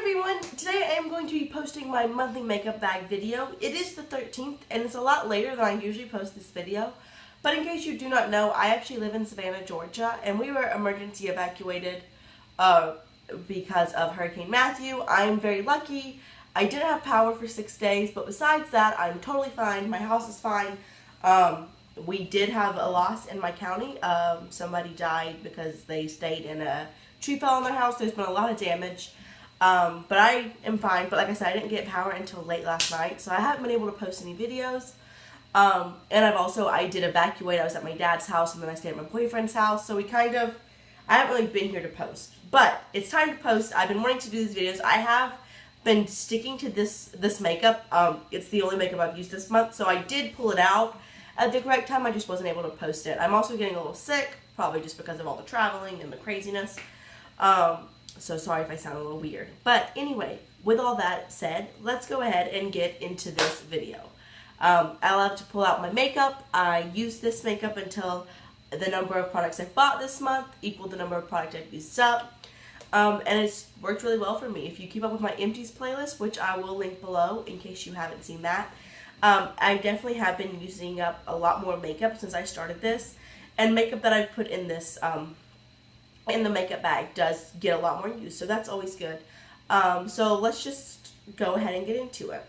everyone! Today I am going to be posting my monthly makeup bag video. It is the 13th and it's a lot later than I usually post this video. But in case you do not know, I actually live in Savannah, Georgia, and we were emergency evacuated because of Hurricane Matthew. I'm very lucky. I didn't have power for 6 days, but besides that, I'm totally fine. My house is fine. We did have a loss in my county. Somebody died because they stayed in a tree fell on their house. There's been a lot of damage. But I am fine. But like I said, I didn't get power until late last night, so I haven't been able to post any videos. And I did evacuate. I was at my dad's house, and then I stayed at my boyfriend's house, so I haven't really been here to post. But it's time to post. I've been wanting to do these videos. I have been sticking to this makeup. It's the only makeup I've used this month, so I did pull it out at the correct time. I just wasn't able to post it. I'm also getting a little sick, probably just because of all the traveling and the craziness. So sorry if I sound a little weird. But anyway, with all that said, let's go ahead and get into this video. I love to pull out my makeup. I use this makeup until the number of products I've bought this month equal the number of products I've used up. And it's worked really well for me. If you keep up with my empties playlist, which I will link below in case you haven't seen that, I definitely have been using up a lot more makeup since I started this. And makeup that I've put in this in the makeup bag does get a lot more use, so that's always good. So let's just go ahead and get into it.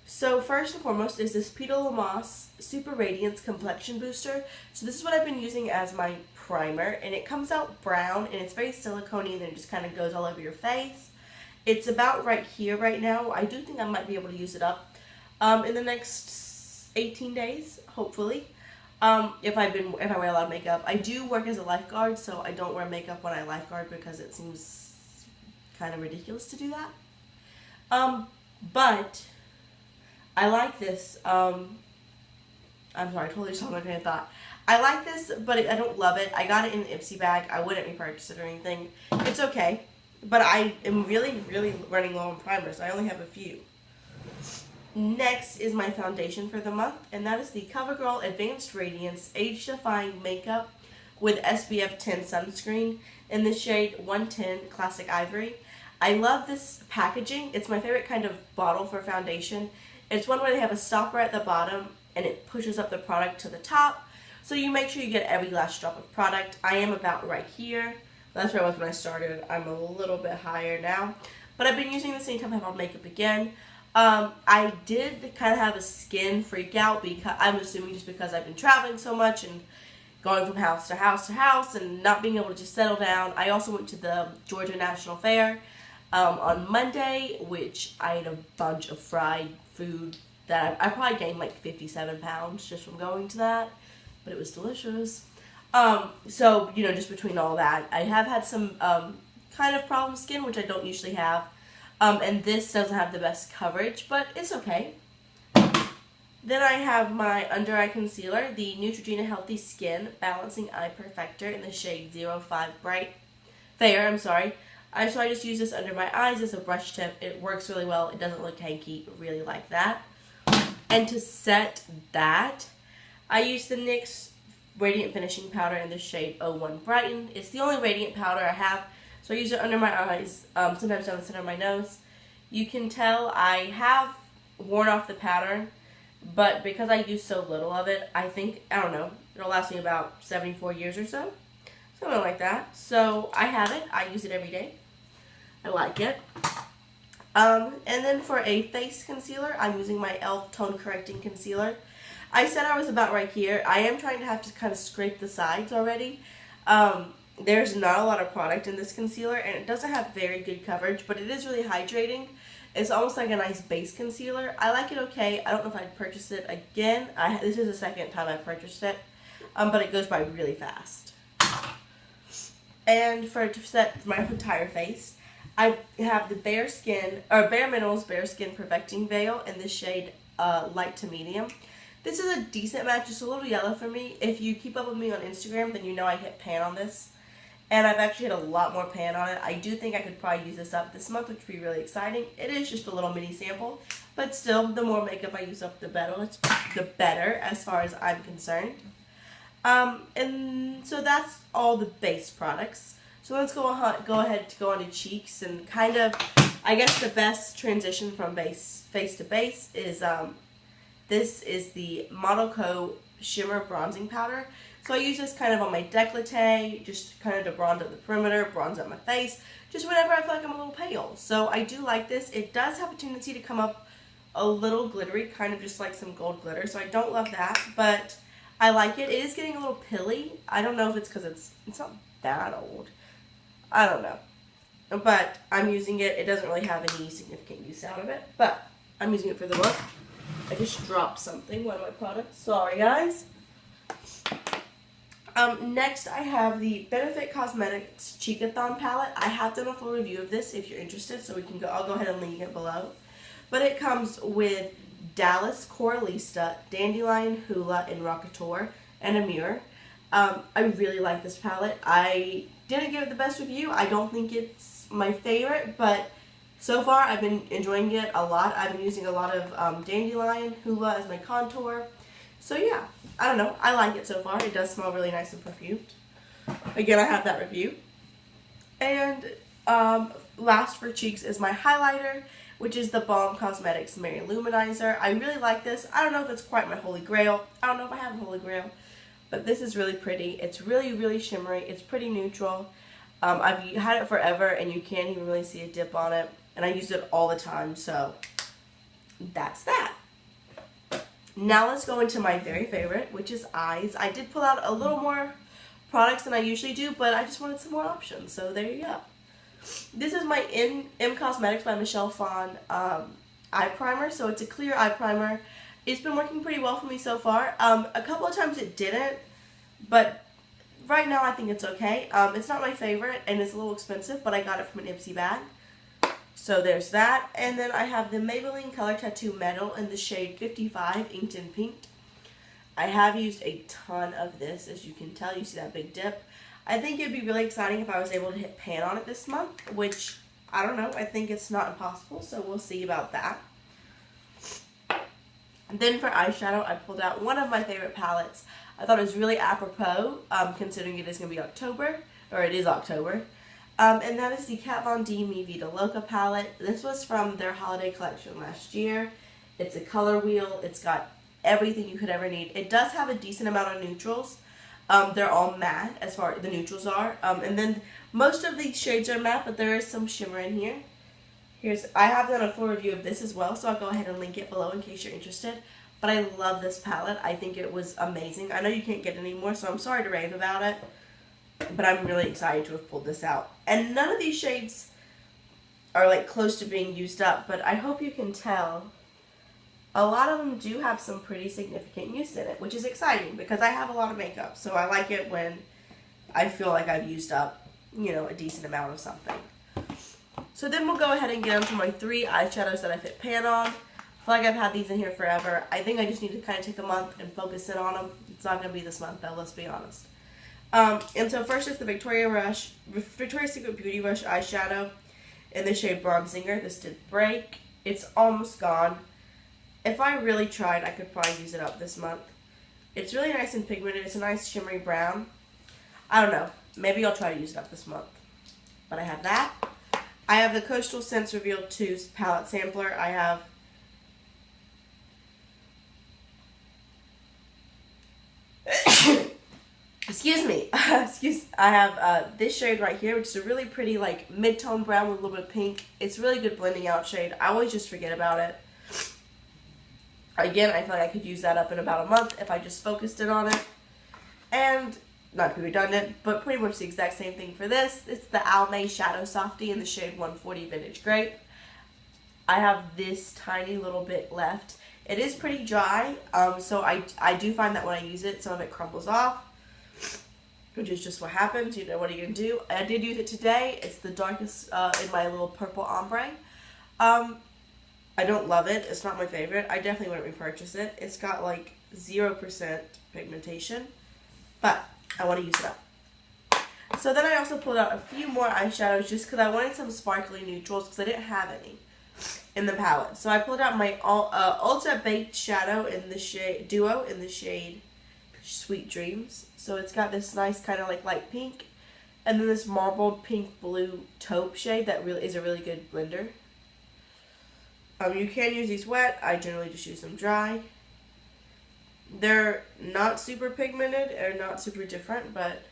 So first and foremost is this Lamas Super Radiance Complexion Booster. So this is what I've been using as my primer, and it comes out brown, and it's very silicone-y, and then it just kind of goes all over your face. It's about right here right now. I do think I might be able to use it up in the next 18 days, hopefully. If I wear a lot of makeup. I do work as a lifeguard, so I don't wear makeup when I lifeguard because it seems kind of ridiculous to do that. But I like this. I'm sorry, I totally just lost my train of thought. I like this, but I don't love it. I got it in an Ipsy bag. I wouldn't repurchase it or anything. It's okay, but I am really running low on primers. I only have a few. Next is my foundation for the month, and that is the Covergirl Advanced Radiance Age Defying Makeup with SPF 10 Sunscreen in the shade 110 Classic Ivory. I love this packaging. It's my favorite kind of bottle for foundation. It's one where they have a stopper at the bottom, and it pushes up the product to the top, so you make sure you get every last drop of product. I am about right here. That's where I was when I started. I'm a little bit higher now, but I've been using this anytime I have on makeup again. I did kind of have a skin freak out, because I'm assuming just because I've been traveling so much and going from house to house to house and not being able to just settle down. I also went to the Georgia National Fair on Monday, which I ate a bunch of fried food that I probably gained like 57 pounds just from going to that, but it was delicious. So, you know, just between all that, I have had some kind of problem skin, which I don't usually have. And this doesn't have the best coverage, but it's okay. Then I have my under eye concealer, the Neutrogena Healthy Skin Balancing Eye Perfector in the shade 05 Fair. So I just use this under my eyes as a brush tip. It works really well. It doesn't look hanky. Really like that. And to set that, I use the NYX Radiant Finishing Powder in the shade 01 Brighten. It's the only radiant powder I have, so I use it under my eyes, sometimes down the center of my nose. You can tell I have worn off the pattern, but because I use so little of it, I don't know, it'll last me about 74 years or so. Something like that. So I have it. I use it every day. I like it. And then for a face concealer, I'm using my e.l.f. Tone Correcting Concealer. I said I was about right here. I am trying to have to kind of scrape the sides already. There's not a lot of product in this concealer, and it doesn't have very good coverage, but it is really hydrating. It's almost like a nice base concealer. I like it okay. I don't know if I'd purchase it again. This is the second time I've purchased it, but it goes by really fast. And to set my entire face, I have the BareMinerals BareSkin Perfecting Veil in the shade light to medium. This is a decent match, just a little yellow for me. If you keep up with me on Instagram, then you know I hit pan on this. And I've actually had a lot more pan on it. I do think I could probably use this up this month, which would be really exciting. It is just a little mini sample, but still, the more makeup I use up, the better as far as I'm concerned. And so that's all the base products. So let's go ahead to go on to cheeks and kind of I guess the best transition from face to base is this is the Monaco Shimmer Bronzing Powder. So I use this kind of on my décolleté, just kind of to bronze up the perimeter, bronze up my face, just whenever I feel like I'm a little pale. So I do like this. It does have a tendency to come up a little glittery, kind of just like some gold glitter. So I don't love that, but I like it. It is getting a little pilly. I don't know if it's because it's not that old. I don't know. But I'm using it. It doesn't really have any significant use out of it, but I'm using it for the look. I just dropped something, one of my products. Sorry, guys. Next, I have the Benefit Cosmetics Cheekathon palette. I have done a full review of this if you're interested, so I'll go ahead and link it below. But it comes with Dallas, Coralista, Dandelion, Hula, and Rockateur, and a mirror. I really like this palette. I didn't give it the best review. I don't think it's my favorite, but so far I've been enjoying it a lot. I've been using a lot of Dandelion, Hula as my contour. So yeah, I don't know. I like it so far. It does smell really nice and perfumed. Again, I have that review. And last for cheeks is my highlighter, which is the Balm Cosmetics Mary Luminizer. I really like this. I don't know if it's quite my holy grail. I don't know if I have a holy grail. But this is really pretty. It's really, really shimmery. It's pretty neutral. I've had it forever and you can't even really see a dip on it. And I use it all the time, so that's that. Now let's go into my very favorite, which is eyes. I did pull out a little more products than I usually do, but I just wanted some more options, so there you go. This is my M Cosmetics by Michelle Phan eye primer, so it's a clear eye primer. It's been working pretty well for me so far. A couple of times it didn't, but right now I think it's okay. It's not my favorite, and it's a little expensive, but I got it from an Ipsy bag. So there's that. And then I have the Maybelline Color Tattoo Metal in the shade 55, Inked in Pink. I have used a ton of this, as you can tell. You see that big dip. I think it'd be really exciting if I was able to hit pan on it this month, which, I don't know, I think it's not impossible, so we'll see about that. And then for eyeshadow, I pulled out one of my favorite palettes. I thought it was really apropos, considering it is going to be October, or it is October. And that is the Kat Von D Me Vida Loca palette. This was from their holiday collection last year. It's a color wheel. It's got everything you could ever need. It does have a decent amount of neutrals. They're all matte as far as the neutrals are. And then most of these shades are matte, but there is some shimmer in here. I have done a full review of this as well, so I'll go ahead and link it below in case you're interested. But I love this palette. I think it was amazing. I know you can't get it anymore, so I'm sorry to rave about it. But I'm really excited to have pulled this out. And none of these shades are like close to being used up, but I hope you can tell a lot of them do have some pretty significant use in it, which is exciting because I have a lot of makeup. So I like it when I feel like I've used up, you know, a decent amount of something. So then we'll go ahead and get onto my 3 eyeshadows that I fit pan on. I feel like I've had these in here forever. I think I just need to kind of take a month and focus in on them. It's not going to be this month though, let's be honest. And so first is the Victoria's Secret Beauty Rush eyeshadow in the shade Bronzinger. This did break. It's almost gone. If I really tried, I could probably use it up this month. It's really nice and pigmented. It's a nice shimmery brown. I don't know. Maybe I'll try to use it up this month. But I have that. I have the Coastal Scents Reveal 2 palette sampler. I have excuse me. I have this shade right here, which is a really pretty like mid-tone brown with a little bit of pink. It's really good blending out shade. I always just forget about it. Again, I feel like I could use that up in about a month if I just focused in on it. And not to be redundant, but pretty much the exact same thing for this. It's the Almay Shadow Softie in the shade 140 Vintage Grape. I have this tiny little bit left. It is pretty dry, so I do find that when I use it, some of it crumbles off, which is just what happens. You know, what are you going to do? I did use it today. It's the darkest in my little purple ombre. I don't love it. It's not my favorite. I definitely wouldn't repurchase it. It's got like 0% pigmentation, but I want to use it up. So then I also pulled out a few more eyeshadows just because I wanted some sparkly neutrals because I didn't have any in the palette. So I pulled out my Ulta Baked Shadow in the shade Duo in the shade Sweet Dreams. So it's got this nice kind of like light pink, and then this marbled pink blue taupe shade that really is a really good blender. You can use these wet. I generally just use them dry. They're not super pigmented or not super different, but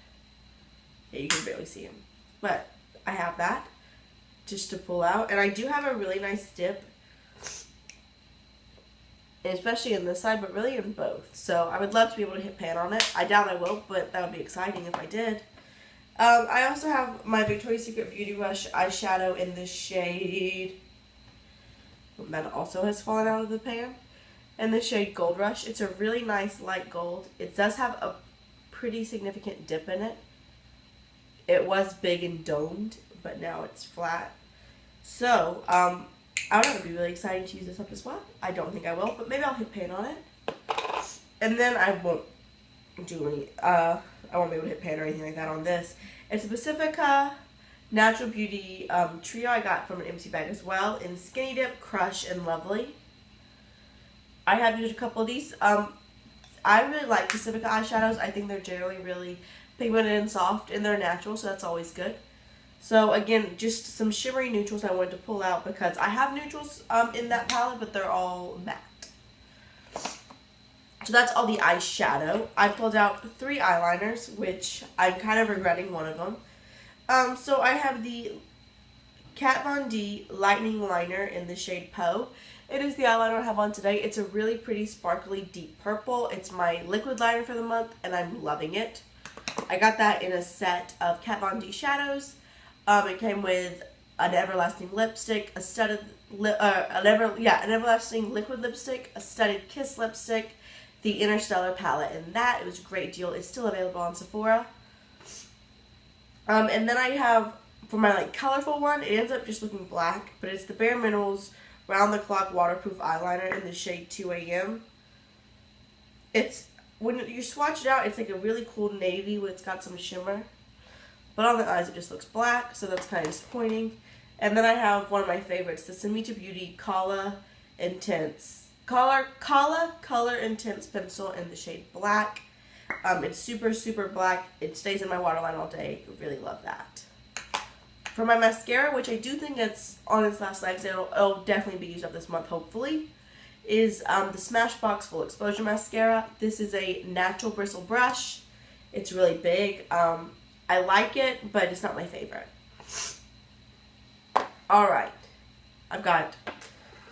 yeah, you can barely see them. But I have that just to pull out. And I do have a really nice dip, especially in this side, but really in both. So I would love to be able to hit pan on it. I doubt I will, but that would be exciting if I did. I also have my Victoria's Secret Beauty Rush eyeshadow in the shade, that also has fallen out of the pan, in the shade Gold Rush. It's a really nice light gold. It does have a pretty significant dip in it. It was big and domed, but now it's flat. So, I would have to be really excited to use this up as well. I don't think I will, but maybe I'll hit pan on it. And then I won't do any, I won't be able to hit pan or anything like that on this. It's a Pacifica Natural Beauty trio I got from an empty bag as well in Skinny Dip, Crush, and Lovely. I have used a couple of these. I really like Pacifica eyeshadows. I think they're generally really pigmented and soft, and they're natural, so that's always good. So again, just some shimmery neutrals I wanted to pull out because I have neutrals in that palette, but they're all matte. So that's all the eyeshadow. I pulled out 3 eyeliners, which I'm kind of regretting one of them. So I have the Kat Von D Lightning Liner in the shade Poe. It is the eyeliner I have on today. It's a really pretty sparkly deep purple. It's my liquid liner for the month, and I'm loving it. I got that in a set of Kat Von D shadows. It came with an everlasting lipstick, a studded an everlasting liquid lipstick, a studded kiss lipstick, the Interstellar palette, and that it was a great deal. It's still available on Sephora. And then I have, for my like colorful one, it ends up just looking black, but it's the BareMinerals Round the Clock Waterproof Eyeliner in the shade 2 AM. It's, when you swatch it out, it's like a really cool navy where it's got some shimmer. But on the eyes it just looks black, so that's kind of disappointing. And then I have one of my favorites, the Samita Beauty Color Intense pencil in the shade black. It's super, super black. It stays in my waterline all day. Really love that. For my mascara, which I do think it's on its last legs, it'll definitely be used up this month, hopefully, is the Smashbox Full Exposure Mascara. This is a natural bristle brush. It's really big. I like it, but it's not my favorite. Alright. I've got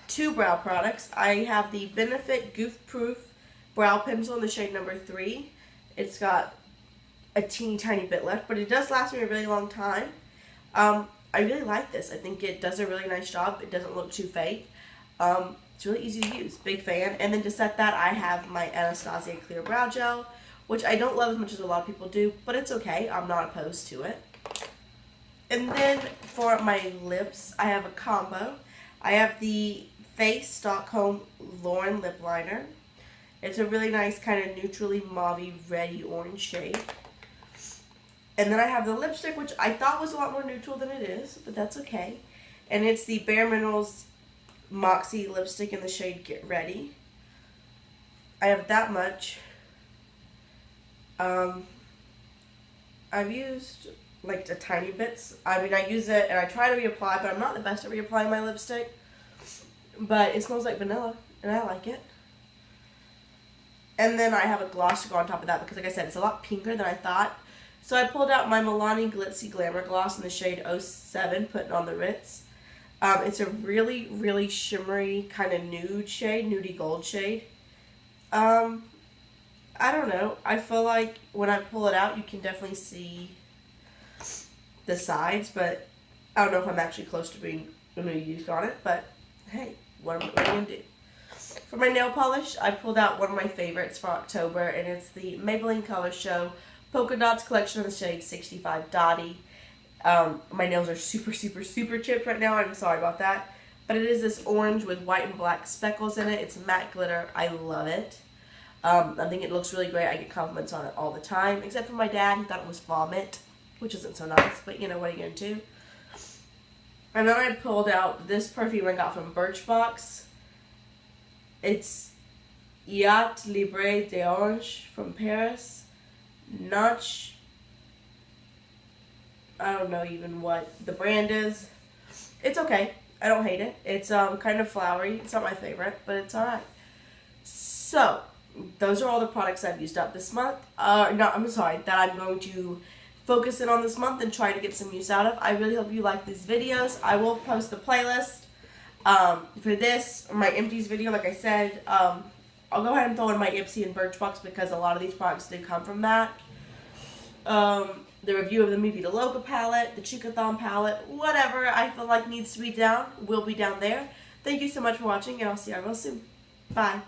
2 brow products. I have the Benefit Goof Proof Brow Pencil in the shade number 3. It's got a teeny tiny bit left, but it does last me a really long time. I really like this. I think it does a really nice job. It doesn't look too fake. It's really easy to use. Big fan. And then to set that, I have my Anastasia Clear Brow Gel, which I don't love as much as a lot of people do, but it's okay. I'm not opposed to it. And then for my lips, I have a combo. I have the Face Stockholm Lauren Lip Liner. It's a really nice kind of neutrally mauve-y, reddy orange shade. And then I have the lipstick, which I thought was a lot more neutral than it is, but that's okay. And it's the BareMinerals Moxie lipstick in the shade Get Ready. I have that much. I've used like the tiny bits. I mean, I use it and I try to reapply, but I'm not the best at reapplying my lipstick. But it smells like vanilla, and I like it. And then I have a gloss to go on top of that because, like I said, it's a lot pinker than I thought. So I pulled out my Milani Glitzy Glamour Gloss in the shade 07, putting on the Ritz. It's a really, really shimmery kind of nude shade, nudie gold shade. I don't know. I feel like when I pull it out, you can definitely see the sides, but I don't know if I'm actually close to being used on it, but hey, what am I going to do? For my nail polish, I pulled out one of my favorites for October, and it's the Maybelline Color Show Polka Dots Collection in the shade 65 Dotty. My nails are super, super, super chipped right now. I'm sorry about that. But it is this orange with white and black speckles in it. It's matte glitter. I love it. I think it looks really great. I get compliments on it all the time, except for my dad. He thought it was vomit, which isn't so nice, but you know, what are you going to do? And then I pulled out this perfume I got from Birchbox. It's Yacht Libre d'Orange from Paris. Notch. I don't know even what the brand is. It's okay. I don't hate it. It's kind of flowery. It's not my favorite, but it's alright. So, those are all the products I've used up this month. That I'm going to focus in on this month and try to get some use out of. I really hope you like these videos. I will post the playlist for this, my empties video, like I said. I'll go ahead and throw in my Ipsy and Birchbox because a lot of these products do come from that. The review of the Vida Loca palette, the Cheekathon palette, whatever I feel like needs to be down will be down there. Thank you so much for watching, and I'll see you all real soon. Bye.